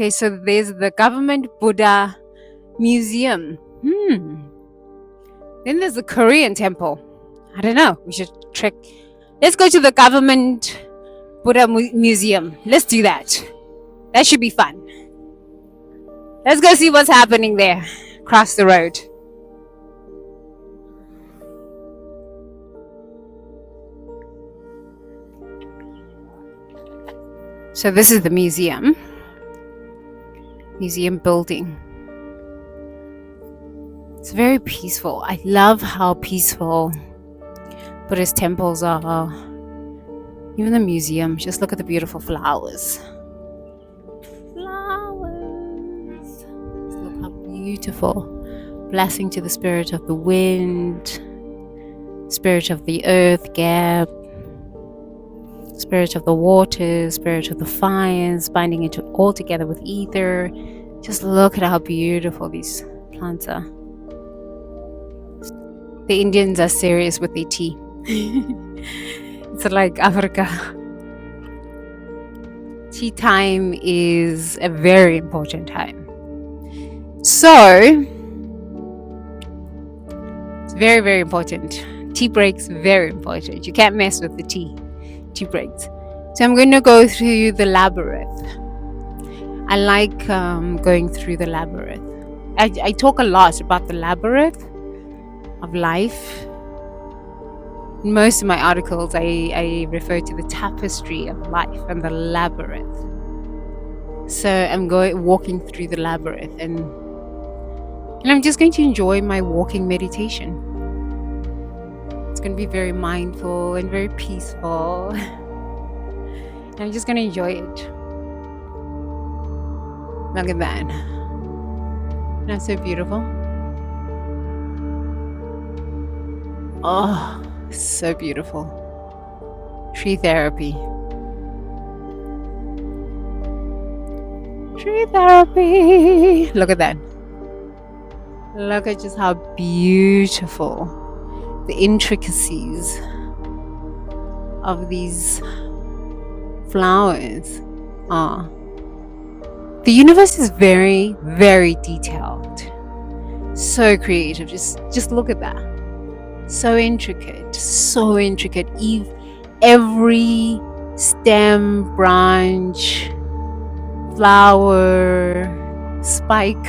Okay, so there's the government Buddha museum. Then there's the Korean temple. I don't know. We should trek. Let's go to the government Buddha museum. Let's do that. That should be fun. Let's go see what's happening there across the road. So this is the museum building. It's very peaceful. I love how peaceful Buddhist temples are. Even the museum, just look at the beautiful flowers. Flowers. Just look how beautiful. Blessing to the spirit of the wind, spirit of the earth, gap, spirit of the water, spirit of the fires, binding it all together with ether. Just look at how beautiful these plants are. The Indians are serious with their tea. It's like Africa. Tea time is a very important time. So, it's very, very important. Tea breaks, very important. You can't mess with the tea breaks. So I'm going to go through the labyrinth. I like going through the labyrinth. I talk a lot about the labyrinth of life. In most of my articles, I refer to the tapestry of life and the labyrinth. So I'm walking through the labyrinth, and I'm just going to enjoy my walking meditation. It's going to be very mindful and very peaceful. And I'm just going to enjoy it. Look at that. That's so beautiful. Oh, so beautiful. Tree therapy. Tree therapy. Look at that. Look at just how beautiful the intricacies of these flowers are. The universe is very, very detailed. So creative. Just look at that. So intricate. So intricate. Every stem, branch, flower, spike,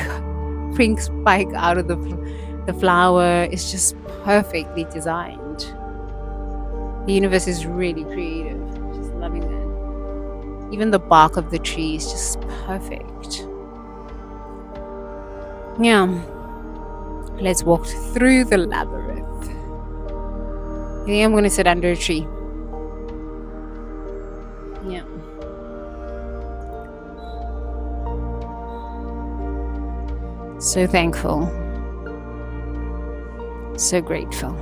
pink spike out of the flower is just perfectly designed. The universe is really creative. Just loving that. Even the bark of the tree is just perfect. Yeah. Let's walk through the labyrinth. I think I'm going to sit under a tree. Yeah. So thankful. So grateful.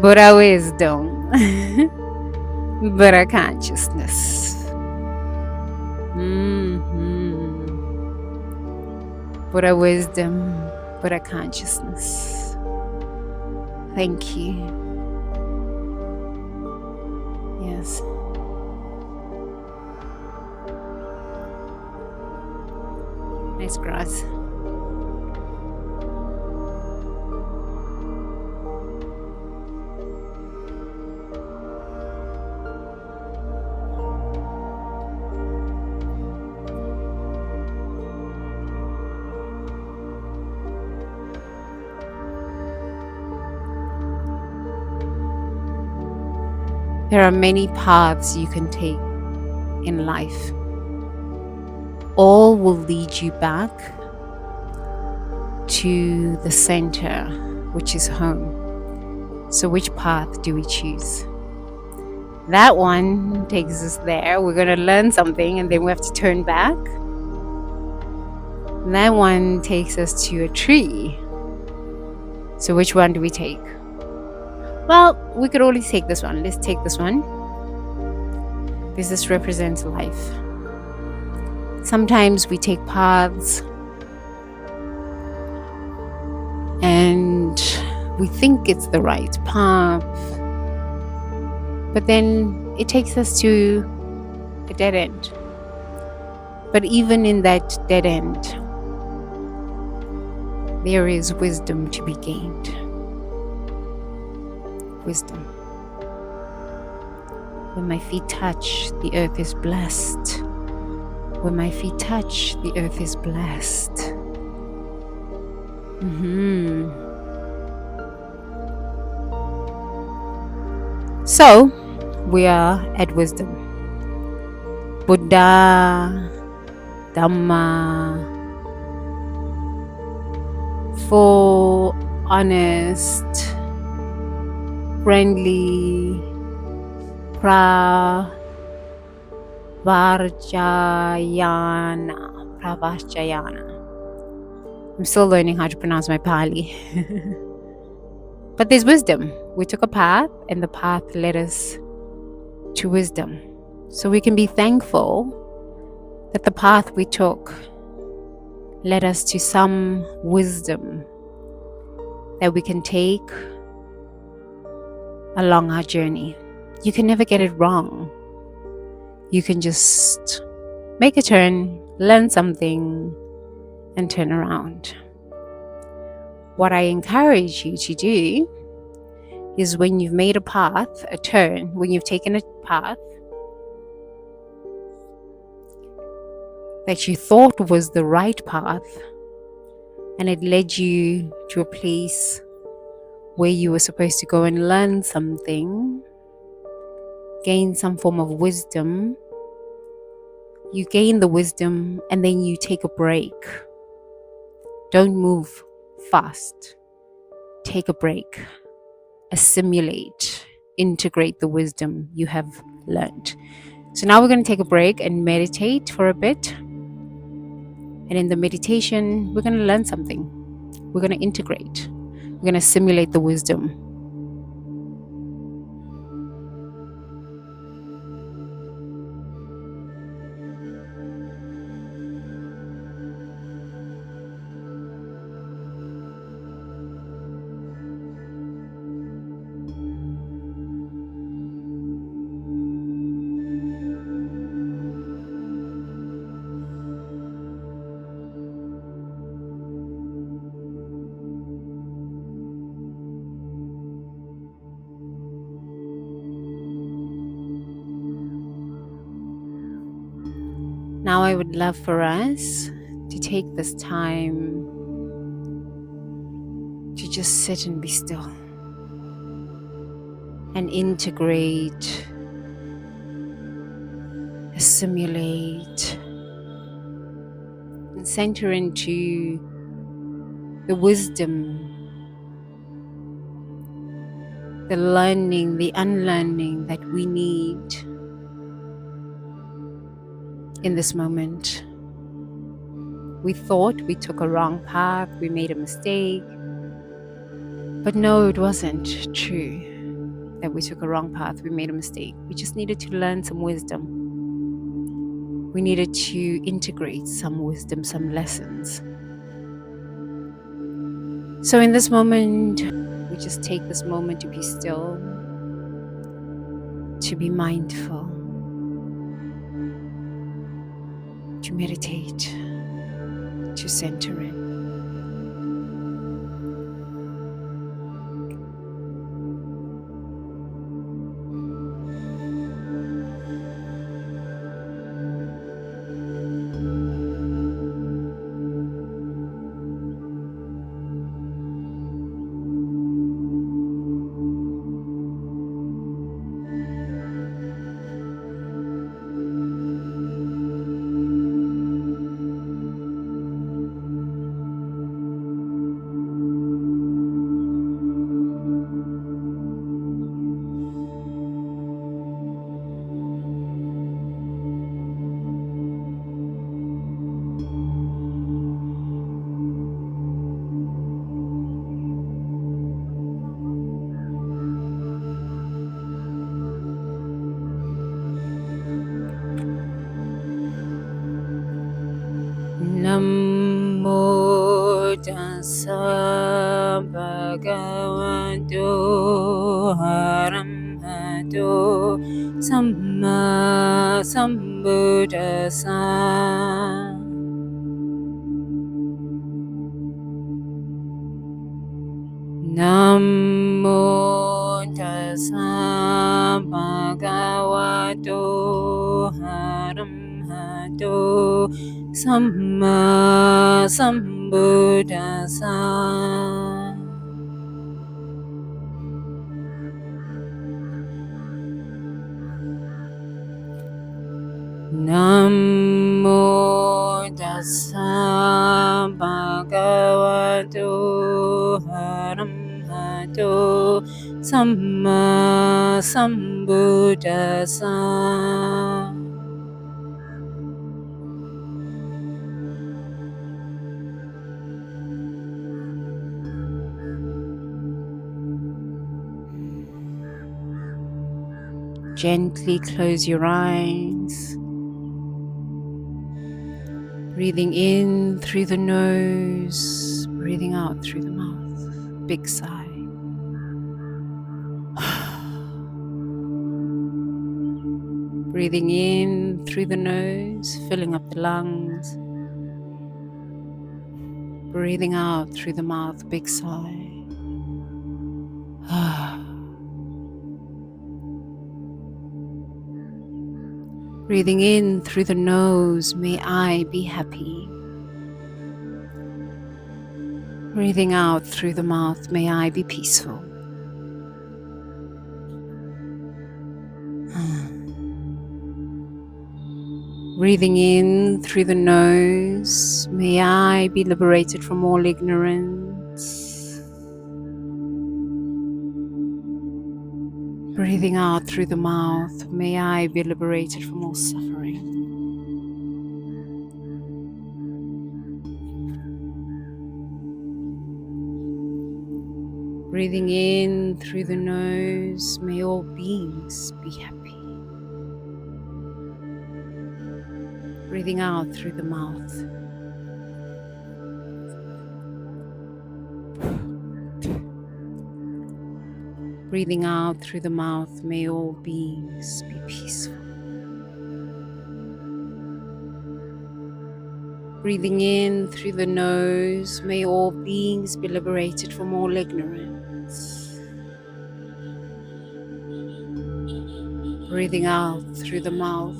Buddha wisdom. Buddha consciousness. Buddha wisdom. Buddha consciousness. Thank you. Yes. Nice grass. There are many paths you can take in life. All will lead you back to the center, which is home. So which path do we choose? That one takes us there. We're going to learn something and then we have to turn back. That one takes us to a tree. So which one do we take? Well, we could only take this one. Let's take this one. Because this represents life. Sometimes we take paths and we think it's the right path, but then it takes us to a dead end. But even in that dead end, there is wisdom to be gained. Wisdom. When my feet touch, the earth is blessed. When my feet touch, the earth is blessed. So, we are at wisdom. Buddha, Dhamma, full, honest, friendly, Pravachayana. I'm still learning how to pronounce my Pali. But there's wisdom. We took a path, and the path led us to wisdom. So we can be thankful that the path we took led us to some wisdom that we can take along our journey. You can never get it wrong. You can just make a turn, learn something, and turn around. What I encourage you to do is when you've made a path, a turn, when you've taken a path that you thought was the right path, and it led you to a place where you were supposed to go and learn something, gain some form of wisdom. You gain the wisdom and then you take a break. Don't move fast. Take a break. Assimilate. Integrate the wisdom you have learned. So now we're going to take a break and meditate for a bit. And in the meditation, we're going to learn something. We're going to integrate. We're going to assimilate the wisdom. Now I would love for us to take this time to just sit and be still and integrate, assimilate, and center into the wisdom, the learning, the unlearning that we need in this moment. We thought we took a wrong path, we made a mistake, but no, it wasn't true that we took a wrong path, we made a mistake. We just needed to learn some wisdom. We needed to integrate some wisdom, some lessons. So in this moment, we just take this moment to be still, to be mindful, to meditate, to center in. Namo tassa bhagavato arahato samma sambuddhassa. Namo tassa bhagavato arahato samma sambuddhassa. Namo tassa bhagavato arahato samma sambuddhassa. Gently close your eyes. Breathing in through the nose, breathing out through the mouth. Big sigh. Breathing in through the nose, filling up the lungs. Breathing out through the mouth, big sigh. Breathing in through the nose, may I be happy. Breathing out through the mouth, may I be peaceful. Breathing in through the nose, may I be liberated from all ignorance. Breathing out through the mouth, may I be liberated from all suffering. Breathing in through the nose, may all beings be happy. Breathing out through the mouth. Breathing out through the mouth, may all beings be peaceful. Breathing in through the nose, may all beings be liberated from all ignorance. Breathing out through the mouth,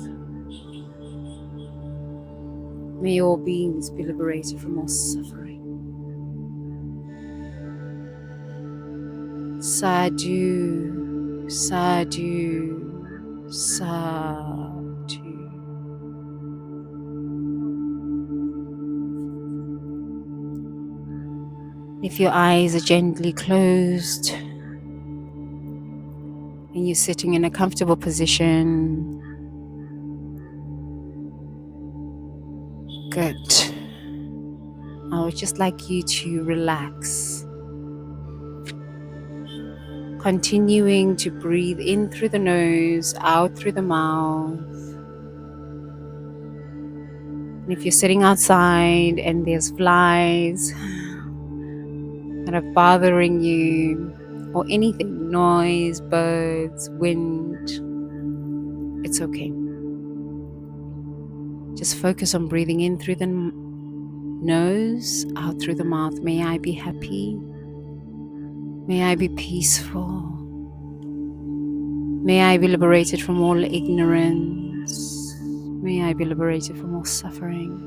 may all beings be liberated from all suffering. Sadhu, sadhu, sadhu. If your eyes are gently closed and you're sitting in a comfortable position, good. I would just like you to relax. Continuing to breathe in through the nose, out through the mouth. And if you're sitting outside and there's flies that are bothering you, or anything, noise, birds, wind, it's okay. Just focus on breathing in through the nose, out through the mouth. May I be happy. May I be peaceful. May I be liberated from all ignorance. May I be liberated from all suffering.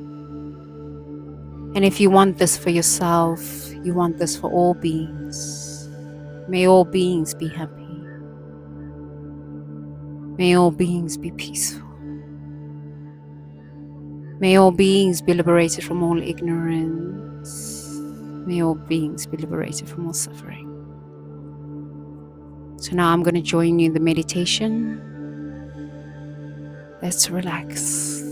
And if you want this for yourself, you want this for all beings. May all beings be happy. May all beings be peaceful. May all beings be liberated from all ignorance. May all beings be liberated from all suffering. So now I'm going to join you in the meditation. Let's relax.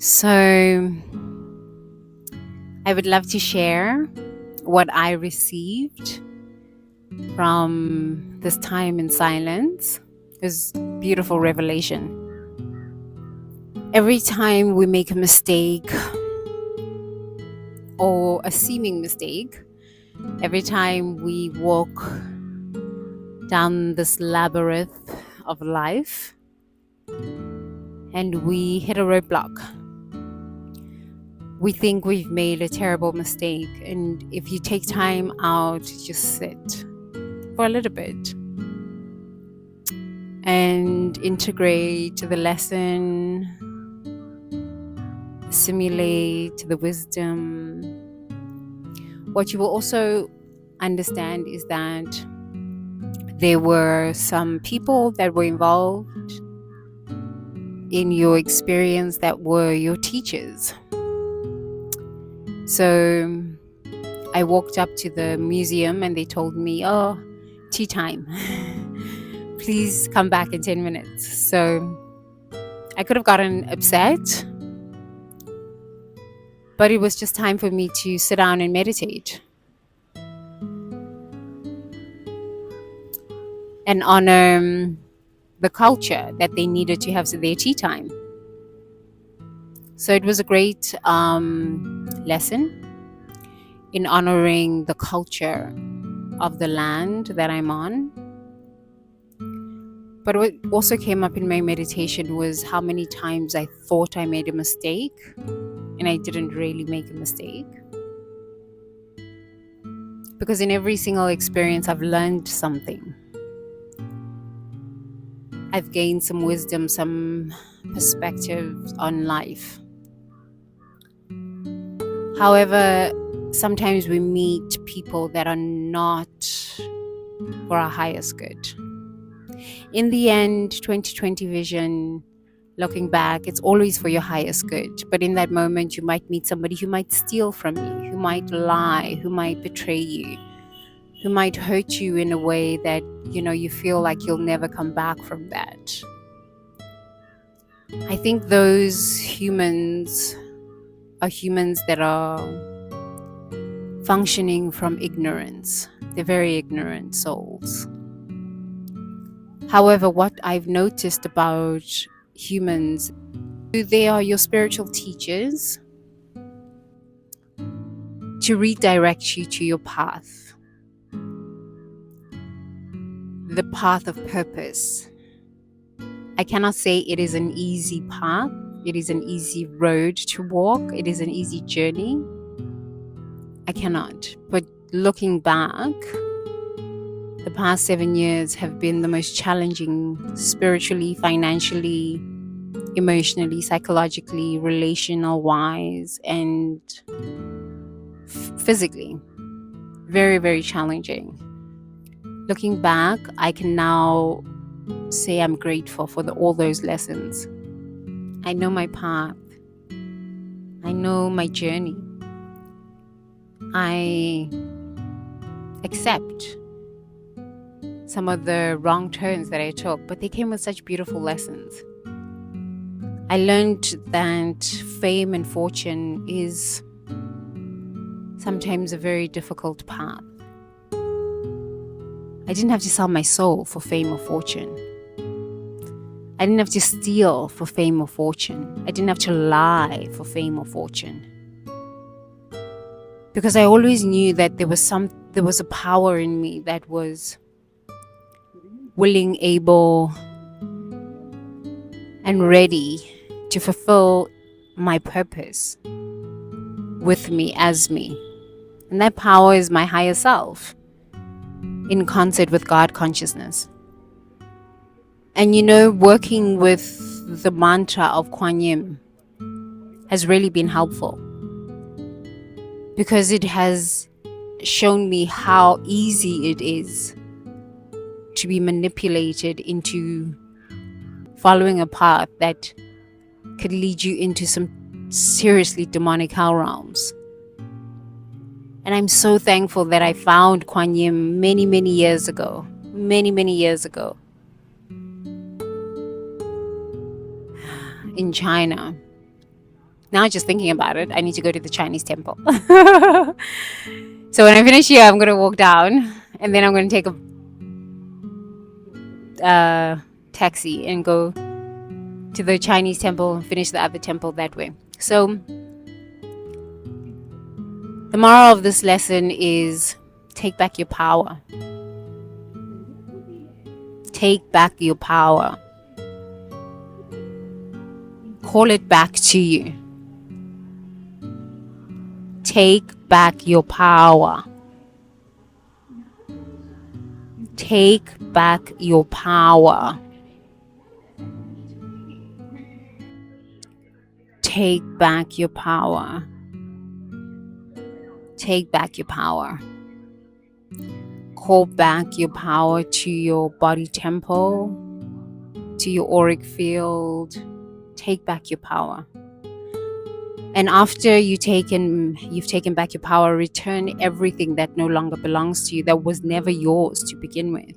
So I would love to share what I received from this time in silence. It was beautiful revelation. Every time we make a mistake or a seeming mistake, every time we walk down this labyrinth of life and we hit a roadblock, we think we've made a terrible mistake. And if you take time out to just sit for a little bit and integrate the lesson, assimilate the wisdom, what you will also understand is that there were some people that were involved in your experience that were your teachers. So I walked up to the museum and they told me, "Oh, tea time. Please come back in 10 minutes." So I could have gotten upset, but it was just time for me to sit down and meditate and honor the culture that they needed to have their tea time. So it was a great lesson in honoring the culture of the land that I'm on. But what also came up in my meditation was how many times I thought I made a mistake and I didn't really make a mistake. Because in every single experience, I've learned something. I've gained some wisdom, some perspectives on life. However, sometimes we meet people that are not for our highest good. In the end, 2020 vision, looking back, it's always for your highest good. But in that moment, you might meet somebody who might steal from you, who might lie, who might betray you, who might hurt you in a way that, you feel like you'll never come back from that. I think those humans are humans that are functioning from ignorance. They're very ignorant souls. However, what I've noticed about humans, they are your spiritual teachers to redirect you to your path, the path of purpose. I cannot say it is an easy path. It is an easy road to walk. It is an easy journey. I cannot. But looking back, the past 7 years have been the most challenging spiritually, financially, emotionally, psychologically, relational-wise, and physically. Very, very challenging. Looking back, I can now say I'm grateful for all those lessons. I know my path. I know my journey. I accept some of the wrong turns that I took, but they came with such beautiful lessons. I learned that fame and fortune is sometimes a very difficult path. I didn't have to sell my soul for fame or fortune. I didn't have to steal for fame or fortune. I didn't have to lie for fame or fortune. Because I always knew that there was a power in me that was willing, able, and ready to fulfill my purpose with me, as me. And that power is my higher self, in concert with God consciousness. And working with the mantra of Kuan Yin has really been helpful, because it has shown me how easy it is to be manipulated into following a path that could lead you into some seriously demonic hell realms. And I'm so thankful that I found Kuan Yin many, many years ago. Many, many years ago. In China. Now, just thinking about it, I need to go to the Chinese temple. So when I finish here, I'm going to walk down, and then I'm going to take a taxi and go to the Chinese temple and finish the other temple that way. So the moral of this lesson is take back your power. Take back your power. Call it back to you. Take back your power. Take back your power. Take back your power. Take back your power. Call back your power to your body temple, to your auric field. Take back your power. And after you've taken back your power, return everything that no longer belongs to you, that was never yours to begin with.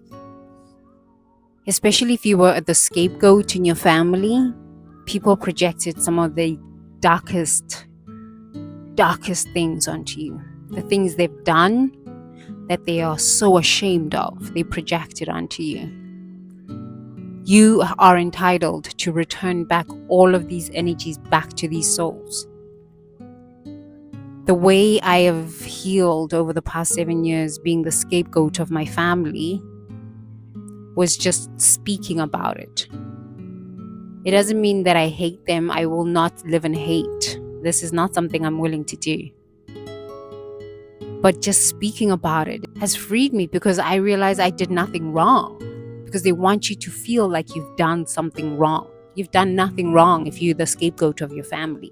Especially if you were the scapegoat in your family, people projected some of the darkest things onto you. The things they've done that they are so ashamed of, they projected onto you. You are entitled to return back all of these energies back to these souls. The way I have healed over the past 7 years being the scapegoat of my family was just speaking about it. It doesn't mean that I hate them. I will not live in hate. This is not something I'm willing to do. But just speaking about it has freed me, because I realize I did nothing wrong. Because they want you to feel like you've done something wrong. You've done nothing wrong if you're the scapegoat of your family.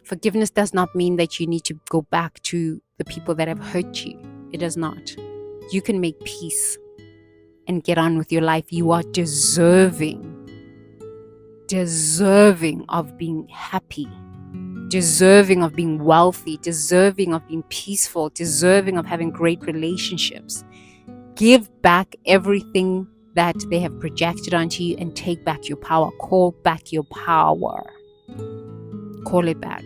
Forgiveness does not mean that you need to go back to the people that have hurt you. It does not. You can make peace and get on with your life. You are deserving of being happy, deserving of being wealthy, deserving of being peaceful, deserving of having great relationships. Give back everything that they have projected onto you and take back your power. Call back your power. Call it back.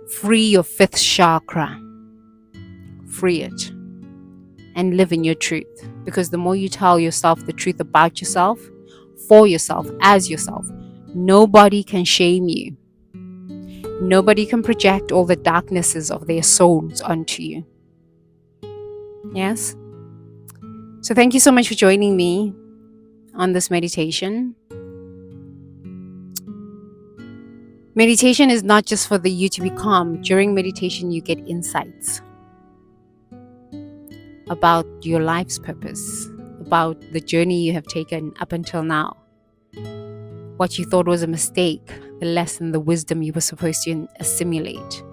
Free your 5th chakra. Free it. And live in your truth. Because the more you tell yourself the truth about yourself, for yourself, as yourself, nobody can shame you. Nobody can project all the darknesses of their souls onto you. Yes? So thank you so much for joining me on this meditation. Meditation is not just for you to be calm. During meditation, you get insights about your life's purpose, about the journey you have taken up until now, what you thought was a mistake, the lesson, the wisdom you were supposed to assimilate.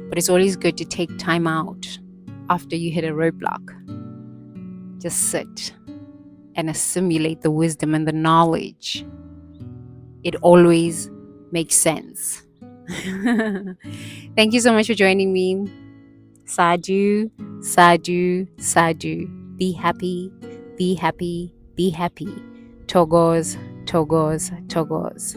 But it's always good to take time out after you hit a roadblock. Just sit and assimilate the wisdom and the knowledge. It always makes sense. Thank you so much for joining me. Sadhu, sadhu, sadhu. Be happy, be happy, be happy. Togos, togos, togos.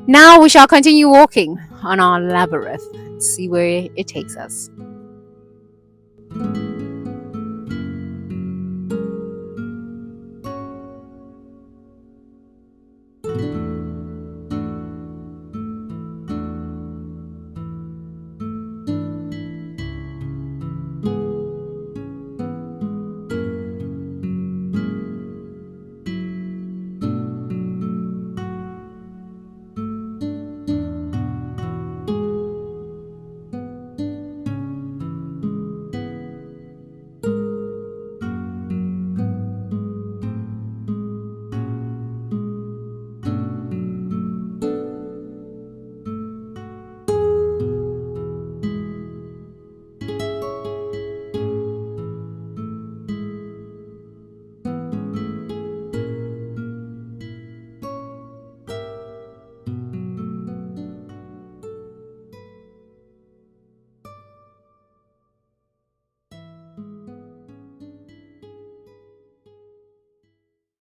Now we shall continue walking on our labyrinth and see where it takes us.